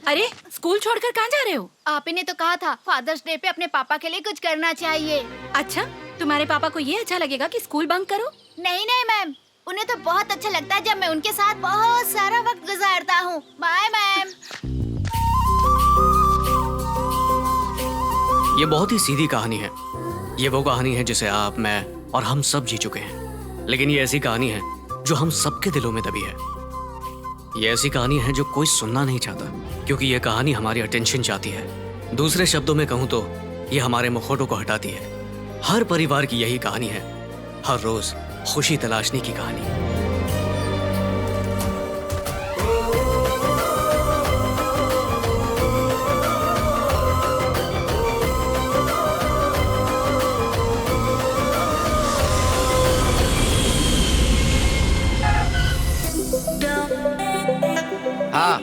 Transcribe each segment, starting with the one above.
अरे स्कूल छोड़कर कहाँ जा रहे हो? आप ही ने तो कहा था फादर्स डे पे अपने पापा के लिए कुछ करना चाहिए। अच्छा, तुम्हारे पापा को ये अच्छा लगेगा कि स्कूल बंक करो? नहीं नहीं मैम, उन्हें तो बहुत अच्छा लगता है जब मैं उनके साथ बहुत सारा वक्त गुजारता हूँ। Bye ma'am. ये बहुत ही सीधी कहानी है। ये वो कहानी है जिसे आप, मैं और हम सब जी चुके हैं। लेकिन ये ऐसी कहानी है जो हम सबके दिलों में दबी है। ये ऐसी कहानी है जो कोई सुनना नहीं चाहता, क्योंकि ये कहानी हमारी अटेंशन चाहती है। दूसरे शब्दों में कहूँ तो ये हमारे मुखौटों को हटाती है। हर परिवार की यही कहानी है, हर रोज खुशी तलाशने की कहानी। हाँ,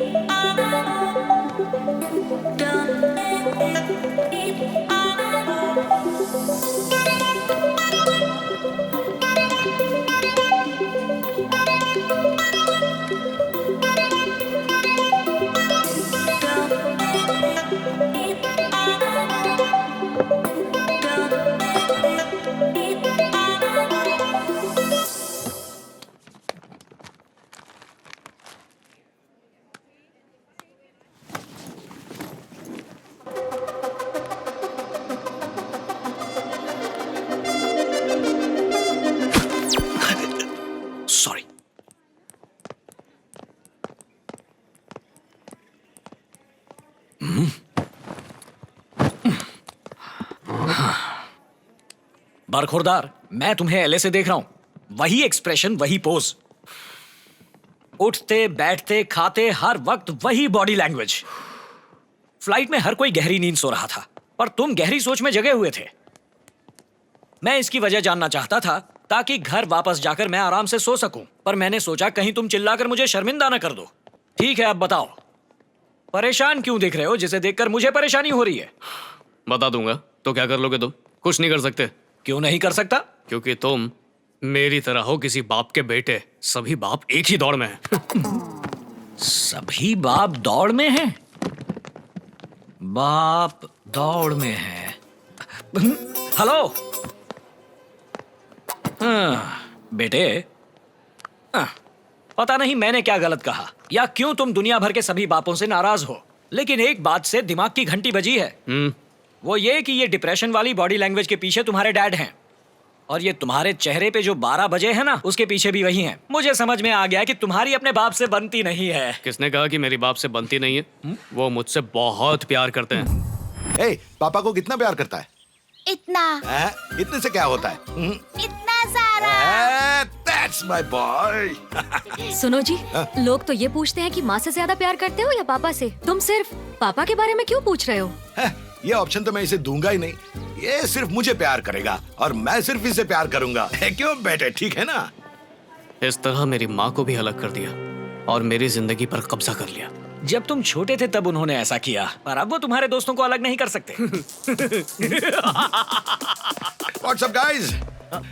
सॉरी। बरखुरदार, मैं तुम्हें एलए से देख रहा हूं। वही एक्सप्रेशन, वही पोज, उठते बैठते खाते हर वक्त वही बॉडी लैंग्वेज। फ्लाइट में हर कोई गहरी नींद सो रहा था, पर तुम गहरी सोच में जगे हुए थे। मैं इसकी वजह जानना चाहता था ताकि घर वापस जाकर मैं आराम से सो सकूं, पर मैंने सोचा कहीं तुम चिल्लाकर मुझे शर्मिंदा न कर दो। ठीक है, अब बताओ, परेशान क्यों दिख रहे हो जिसे देखकर मुझे परेशानी हो रही है? बता दूंगा तो क्या कर लोगे तुम? कुछ नहीं कर सकते। क्यों नहीं कर सकता? क्योंकि तुम मेरी तरह हो, किसी बाप के बेटे। सभी बाप एक ही दौड़ में हैं। सभी बाप दौड़ में हैं? बाप दौड़ में है। हेलो। बेटे, पता नहीं मैंने क्या गलत कहा या क्यों तुम दुनिया भर के सभी बापों से नाराज हो, लेकिन एक बात से दिमाग की घंटी बजी है। वो ये कि ये डिप्रेशन वाली बॉडी लैंग्वेज के पीछे तुम्हारे डैड हैं, और ये तुम्हारे चेहरे पे जो 12 बजे है ना, उसके पीछे भी वही हैं। मुझे समझ में आ गया कि तुम्हारी अपने बाप से बनती नहीं है। किसने कहा कि मेरी बाप से बनती नहीं है? वो मुझसे बहुत प्यार करते हैं। ए, पापा को कितना प्यार करता है? इतना। इतने से क्या होता है? इतना सारा। That's my boy. सुनो जी, लोग तो ये पूछते हैं कि माँ से ज्यादा प्यार करते हो या पापा से। तुम सिर्फ पापा के बारे में क्यों पूछ रहे हो? ये ऑप्शन तो मैं इसे दूंगा ही नहीं। ये सिर्फ मुझे प्यार करेगा और मैं सिर्फ इसे प्यार करूंगा। क्यों बेटे, ठीक है ना? इस तरह मेरी माँ को भी अलग कर दिया और मेरी जिंदगी पर कब्जा कर लिया। जब तुम छोटे थे तब उन्होंने ऐसा किया, पर अब वो तुम्हारे दोस्तों को अलग नहीं कर सकते। What's up, guys?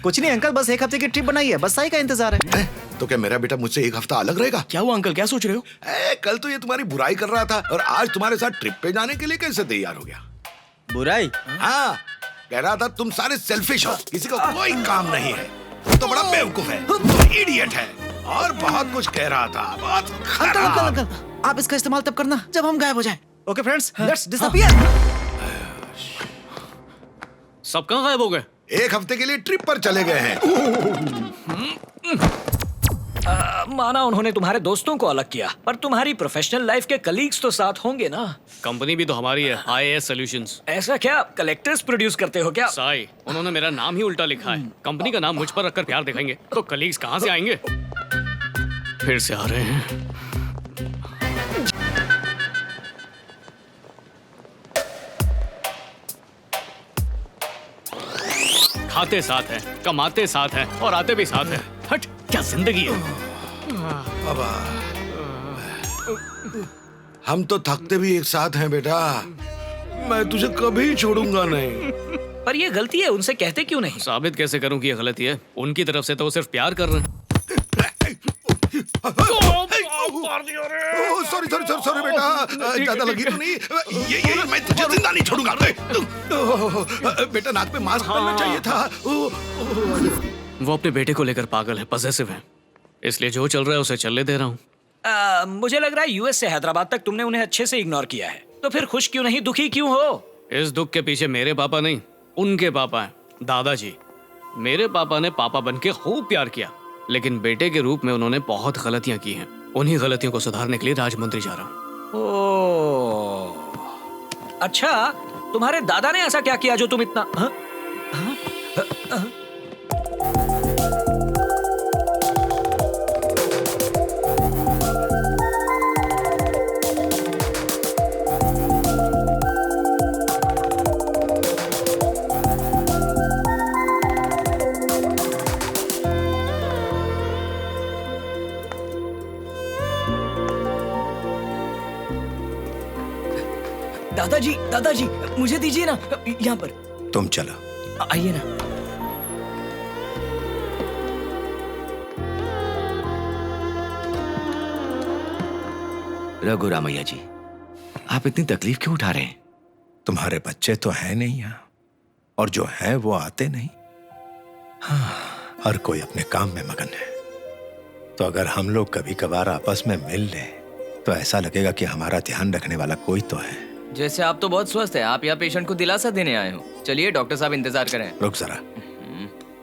कुछ नहीं अंकल, बस एक हफ्ते की ट्रिप बनाई है, बस साई का इंतजार है। तो क्या मेरा बेटा मुझसे एक हफ्ता अलग रहेगा? क्या हुआ अंकल, क्या सोच रहे हो? कल तो ये तुम्हारी बुराई कर रहा था और आज तुम्हारे साथ ट्रिप पे जाने के लिए कैसे तैयार हो गया? बुराई? हाँ, कह रहा था तुम सारे सेल्फिश हो, किसी को कोई काम नहीं है, तो बड़ा बेवकूफ है, तो इडियट है, और बहुत कुछ कह रहा था। बहुत खराब। अंकल, आप इसका इस्तेमाल तब करना जब हम गायब हो जाएं। Okay friends, let's disappear. सब कहाँ गायब हो गए? एक हफ्ते के लिए ट्रिप पर चले गए हैं। माना उन्होंने तुम्हारे दोस्तों को अलग किया, पर तुम्हारी प्रोफेशनल लाइफ के कलीग्स तो साथ होंगे ना? कंपनी भी तो हमारी है, IAS सॉल्यूशंस। ऐसा क्या कलेक्टर्स प्रोड्यूस करते हो क्या? साई, उन्होंने मेरा नाम ही उल्टा लिखा है। कंपनी का नाम मुझ पर रखकर प्यार दिखाएंगे तो कलीग्स कहाँ से आएंगे? फिर से आ रहे हैं। खाते साथ हैं, कमाते साथ हैं और आते भी साथ हैं। हट, क्या जिंदगी है। बाबा, हम तो थकते भी एक साथ हैं बेटा। मैं तुझे कभी छोड़ूंगा नहीं। पर ये गलती है, उनसे कहते क्यों नहीं? साबित कैसे करूं कि ये गलती है? उनकी तरफ से तो वो सिर्फ प्यार कर रहे हैं। मार दिया रे। Oh sorry sorry sorry sorry बेटा, ज्यादा लगी तो नहीं? ये मैं तुझे जिंदा नहीं छोड़ूंगा। बेटा नाक पे मास्क पहनना चाहिए था। वो अपने बेटे को लेकर पागल है, पजेसिव है, इसलिए जो चल रहा है उसे चलने दे रहा हूँ। मुझे लग रहा है यूएस से हैदराबाद तक तुमने उन्हें अच्छे से इग्नोर किया है, तो फिर खुश क्यों नहीं, दुखी क्यों हो? इस दुख के पीछे मेरे पापा नहीं, उनके पापा हैं, दादाजी। मेरे पापा ने पापा बन के खूब प्यार किया, लेकिन बेटे के रूप में उन्होंने बहुत गलतियां की हैं। उन्हीं गलतियों को सुधारने के लिए राजमंत्री जा रहा हूँ। ओह, अच्छा, तुम्हारे दादा ने ऐसा क्या किया जो तुम इतना दादाजी मुझे दीजिए ना, यहाँ पर। तुम चलो, आइए ना। रघु रामैया जी, आप इतनी तकलीफ क्यों उठा रहे हैं? तुम्हारे बच्चे तो हैं नहीं यहाँ, और जो हैं वो आते नहीं। हाँ, हर कोई अपने काम में मगन है। तो अगर हम लोग कभी कभार आपस में मिल लें तो ऐसा लगेगा कि हमारा ध्यान रखने वाला कोई तो है। जैसे आप तो बहुत स्वस्थ हैं, आप यहाँ पेशेंट को दिलासा देने आए हो। चलिए डॉक्टर साहब इंतजार करें। रुक जरा,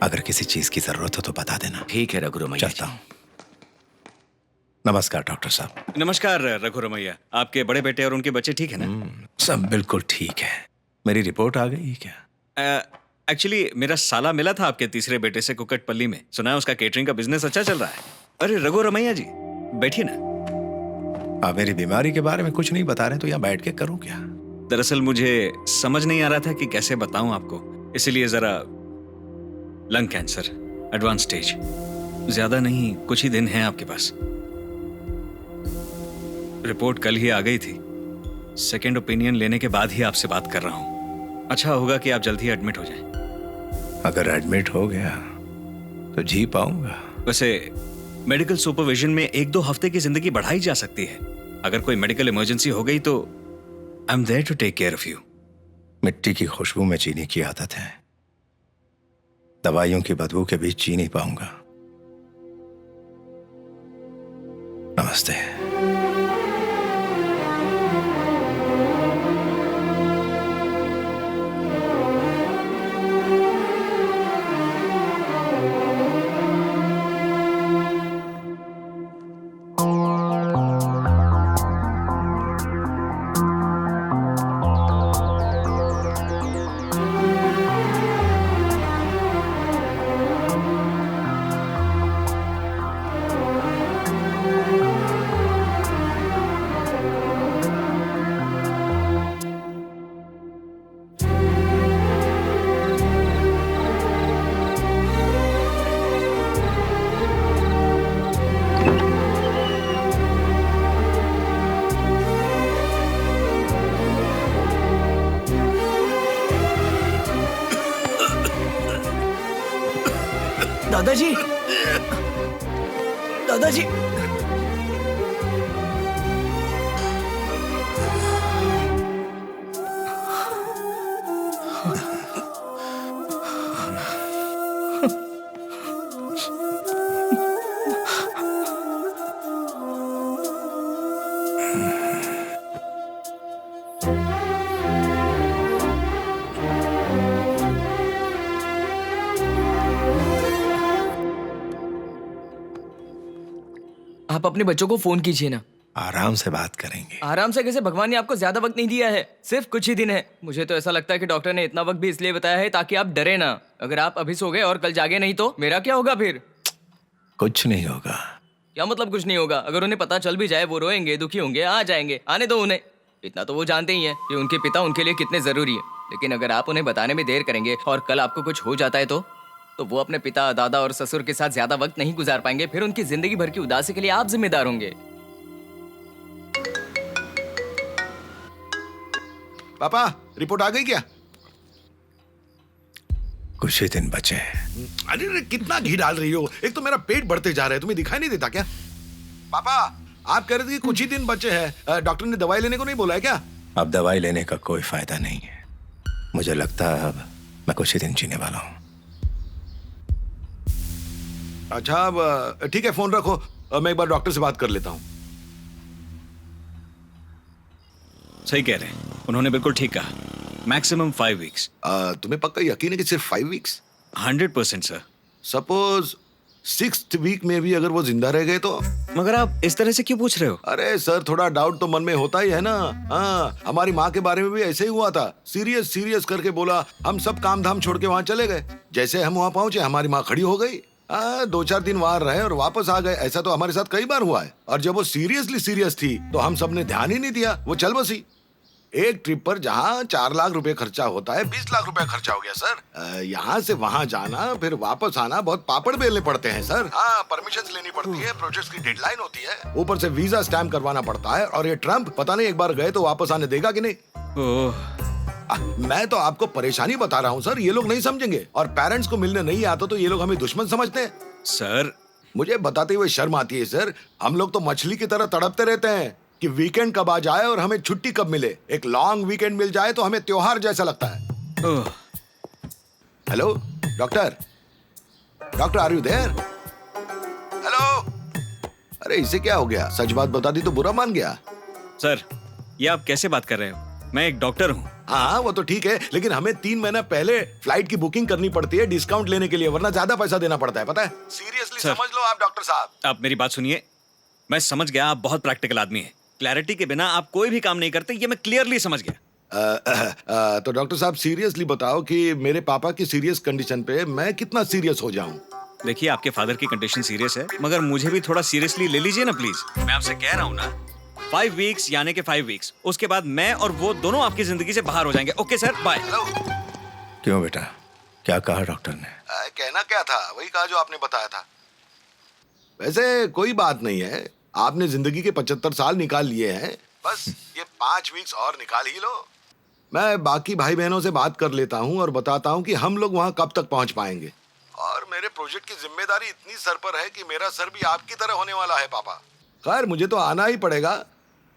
अगर किसी चीज की जरूरत हो तो बता देना। ठीक है रघु रमैया चलता हूँ। नमस्कार डॉक्टर साहब। नमस्कार रघु रमैया, आपके बड़े बेटे और उनके बच्चे ठीक है ना? सब बिल्कुल ठीक है। मेरी रिपोर्ट आ गई क्या? एक्चुअली मेरा साला मिला था आपके तीसरे बेटे से कुकटपल्ली में, सुना है उसका केटरिंग का बिजनेस अच्छा चल रहा है। अरे रघु रमैया जी, बैठिए ना। आप मेरी बीमारी के बारे में कुछ नहीं बता रहे तो यहाँ बैठ के करूँ क्या? दरअसल मुझे समझ नहीं आ रहा था कि कैसे बताऊं आपको, इसीलिए जरा लंग कैंसर, एडवांस स्टेज, ज्यादा नहीं, कुछ ही दिन हैं आपके पास। रिपोर्ट कल ही आ गई थी, सेकेंड ओपिनियन लेने के बाद ही आपसे बात कर रहा हूं। अच्छा होगा कि आप जल्दी एडमिट हो जाएं। अगर एडमिट हो गया तो जी पाऊंगा? वैसे मेडिकल सुपरविजन में 1-2 हफ्ते की जिंदगी बढ़ाई जा सकती है। अगर कोई मेडिकल इमरजेंसी हो गई तो I am there to take care of you. मिट्टी की खुशबू में जीने की आदत है, दवाइयों की बदबू के बीच जी नहीं पाऊंगा। नमस्ते। दादाजी, दादाजी, आप अपने बच्चों को फोन कीजिए ना। आराम से बात करेंगे। आराम से कैसे? भगवान ने आपको ज्यादा वक्त नहीं दिया है, सिर्फ कुछ ही दिन है। मुझे तो ऐसा लगता है कि डॉक्टर ने इतना वक्त भी इसलिए बताया है ताकि आप डरे ना। अगर आप अभी सो गए और कल जागे नहीं तो मेरा क्या होगा फिर? कुछ नहीं होगा। क्या मतलब कुछ नहीं होगा? अगर उन्हें पता चल भी जाए वो रोएंगे, दुखी होंगे, आ जाएंगे, आने दो उन्हें। इतना तो वो जानते ही हैं कि उनके पिता उनके लिए कितने जरूरी है। लेकिन अगर आप उन्हें बताने में देर करेंगे और कल आपको कुछ हो जाता है तो वो अपने पिता, दादा और ससुर के साथ ज्यादा वक्त नहीं गुजार पाएंगे। फिर उनकी जिंदगी भर की उदासी के लिए आप जिम्मेदार होंगे। पापा, रिपोर्ट आ गई क्या? कुछ ही दिन बचे हैं। अरे कितना घी डाल रही हो? एक तो मेरा पेट बढ़ते जा रहा है, तुम्हें दिखाई नहीं देता क्या? पापा, आप कह रहे थे कि कुछ ही दिन बचे हैं, डॉक्टर ने दवाई लेने को नहीं बोला है क्या? अब दवाई लेने का कोई फायदा नहीं है। मुझे लगता है अब मैं कुछ ही दिन जीने वाला हूँ। अच्छा, अब ठीक है, फोन रखो, मैं एक बार डॉक्टर से बात कर लेता हूँ। सही कह रहे हैं, उन्होंने बिल्कुल ठीक कहा। Maximum 5 weeks. तुम्हें पक्का यकीन है कि सिर्फ 5 weeks? 100% sir. Suppose 6th week में भी अगर वो जिंदा रह गए तो? मगर आप इस तरह से क्यों पूछ रहे हो? अरे सर, थोड़ा डाउट तो मन में होता ही है ना। हाँ, हमारी माँ के बारे में भी ऐसे ही हुआ था। सीरियस सीरियस करके बोला, हम सब काम धाम छोड़ के वहाँ चले गए। जैसे हम वहाँ पहुंचे, हमारी माँ खड़ी हो गई। 2-4 दिन वहाँ रहे और वापस आ गए। ऐसा तो हमारे साथ कई बार हुआ है। और जब वो सीरियसली सीरियस थी तो हम सबने ध्यान ही नहीं दिया, वो चल बसी। एक ट्रिप पर जहाँ 4 लाख रुपए खर्चा होता है, 20 लाख रुपए खर्चा हो गया सर। यहाँ से वहाँ जाना फिर वापस आना बहुत पापड़ बेलने पड़ते हैं सर। हाँ, परमिशन लेनी पड़ती है, प्रोजेक्ट की डेडलाइन होती है, ऊपर से वीजा स्टैम्प करवाना पड़ता है। और ये ट्रम्प पता नहीं एक बार गए तो वापस आने देगा कि नहीं। मैं तो आपको परेशानी बता रहा हूँ सर, ये लोग नहीं समझेंगे। और पेरेंट्स को मिलने नहीं आता तो ये लोग हमें दुश्मन समझते हैं। सर, मुझे बताते हुए शर्म आती है सर। हम लोग तो मछली की तरह तड़पते रहते हैं कि वीकेंड कब आ जाए और हमें छुट्टी कब मिले। एक लॉन्ग वीकेंड मिल जाए तो हमें त्योहार जैसा लगता है। Hello doctor, doctor are you there? Hello. अरे इसे क्या हो गया? सच बात बता दी तो बुरा मान गया। सर, ये आप कैसे बात कर रहे हो? मैं एक डॉक्टर हूँ। हाँ, वो तो ठीक है, लेकिन हमें 3 महीना पहले फ्लाइट की बुकिंग करनी पड़ती है डिस्काउंट लेने के लिए, वरना ज्यादा पैसा देना पड़ता है, पता है? सीरियसली समझ लो आप डॉक्टर साहब। आप मेरी बात सुनिए। मैं समझ गया, आप बहुत प्रैक्टिकल आदमी हैं। क्लैरिटी के बिना आप कोई भी काम नहीं करते, ये मैं क्लियरली समझ गया। तो डॉक्टर साहब सीरियसली बताओ कि मेरे पापा की सीरियस कंडीशन पे मैं कितना सीरियस हो जाऊं? देखिए, आपके फादर की कंडीशन सीरियस है, मगर मुझे भी थोड़ा सीरियसली ले लीजिए ना प्लीज। मैं आपसे कह रहा हूँ ना, 5 वीक्स यानी कि 5 वीक्स, उसके बाद मैं और वो दोनों आपकी जिंदगी से बाहर हो जाएंगे। Okay sir, bye. क्यों बेटा, क्या कहा डॉक्टर ने? कहना क्या था, वही कहा जो आपने बताया था। वैसे कोई बात नहीं है, आपने जिंदगी के 75 साल निकाल लिए हैं, बस ये 5 वीक्स और निकाल ही लो। मैं बाकी भाई बहनों से बात कर लेता हूँ और बताता हूँ कि हम लोग वहाँ कब तक पहुँच पाएंगे। और मेरे प्रोजेक्ट की जिम्मेदारी इतनी सर पर है कि मेरा सर भी आपकी तरह होने वाला है पापा। खैर, मुझे तो आना ही पड़ेगा,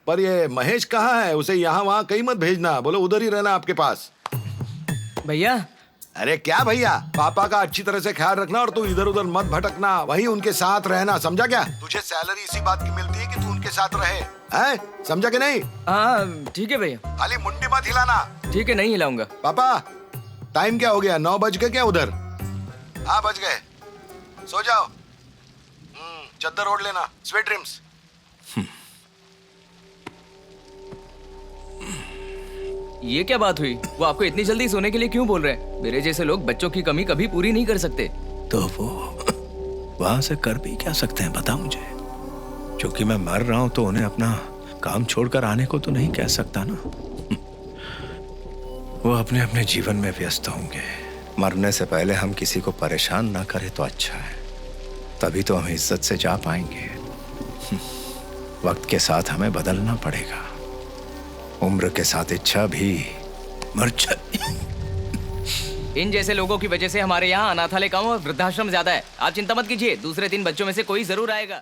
पर ये महेश कहाँ है? उसे यहाँ वहाँ कहीं मत भेजना, बोलो उधर ही रहना आपके पास। भैया। अरे क्या भैया, पापा का अच्छी तरह से ख्याल रखना और तू इधर उधर मत भटकना, वहीं उनके साथ रहना, समझा क्या? तुझे सैलरी इसी बात की मिलती है कि तू उनके साथ रहे, हैं? समझा कि नहीं? हाँ ठीक है भैया। खाली मुंडी मत हिलाना। ठीक है, नहीं हिलाऊंगा। पापा, टाइम क्या हो गया? 9 बज गए क्या उधर? हाँ बज गए, सो जाओ। चद्दर ओढ़ लेना, स्वीट ड्रीम्स। ये क्या बात हुई? वो आपको इतनी जल्दी सोने के लिए क्यों बोल रहे हैं? मेरे जैसे लोग बच्चों की कमी कभी पूरी नहीं कर सकते। तो वो वहां से कर भी क्या सकते हैं, बता मुझे। क्योंकि मैं मर रहा हूं तो उन्हें अपना काम छोड़कर आने को तो नहीं कह सकता ना। वो अपने अपने जीवन में व्यस्त होंगे। मरने से पहले हम किसी को परेशान ना करें तो अच्छा है, तभी तो हम इज्जत से जा पाएंगे। वक्त के साथ हमें बदलना पड़ेगा, उम्र के साथ इच्छा भी मर इन जैसे लोगों की वजह से हमारे यहाँ अनाथालय कम और वृद्धाश्रम ज्यादा है। आप चिंता मत कीजिए, दूसरे 3 बच्चों में से कोई जरूर आएगा।